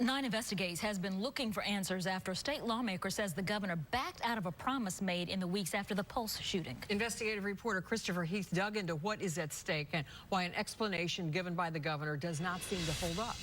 9 Investigates has been looking for answers after a state lawmaker says the governor backed out of a promise made in the weeks after the Pulse shooting. Investigative reporter Christopher Heath dug into what is at stake and why an explanation given by the governor does not seem to hold up.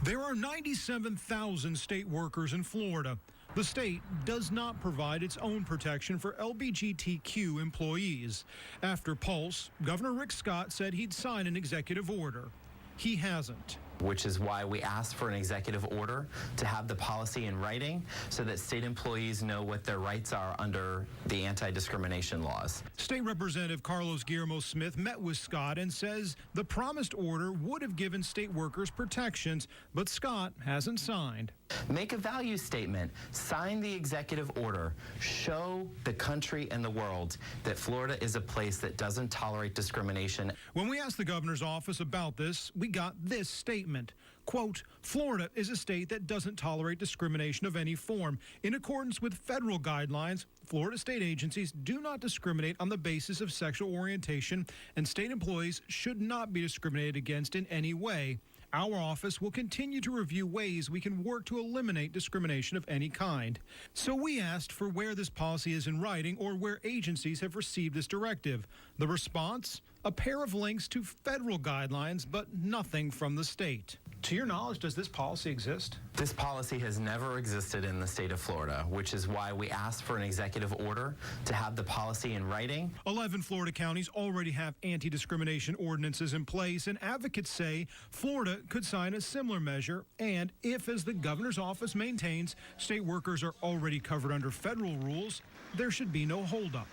There are 97,000 state workers in Florida. The state does not provide its own protection for LGBTQ employees. After Pulse, Governor Rick Scott said he'd sign an executive order. He hasn't. Which is why we asked for an executive order to have the policy in writing so that state employees know what their rights are under the anti-discrimination laws. State Representative Guillermo Smith met with Scott and says the promised order would have given state workers protections, but Scott hasn't signed. Make a value statement, sign the executive order, show the country and the world that Florida is a place that doesn't tolerate discrimination. When we asked the governor's office about this, we got this statement. Quote, Florida is a state that doesn't tolerate discrimination of any form. In accordance with federal guidelines, Florida state agencies do not discriminate on the basis of sexual orientation, and state employees should not be discriminated against in any way. Our office will continue to review ways we can work to eliminate discrimination of any kind. So we asked for where this policy is in writing or where agencies have received this directive. The response? A pair of links to federal guidelines, but nothing from the state. To your knowledge, does this policy exist? This policy has never existed in the state of Florida, which is why we asked for an executive order to have the policy in writing. 11 Florida counties already have anti-discrimination ordinances in place, and advocates say Florida could sign a similar measure. And if, as the governor's office maintains, state workers are already covered under federal rules, there should be no holdup.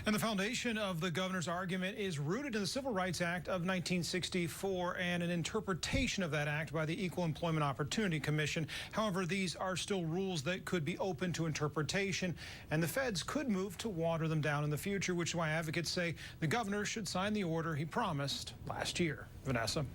And the foundation of the governor's argument is rooted in the Civil Rights Act of 1964 and an interpretation of that act by the Equal Employment Opportunity Commission. However, these are still rules that could be open to interpretation, and the feds could move to water them down in the future, which is why advocates say the governor should sign the order he promised last year. Vanessa.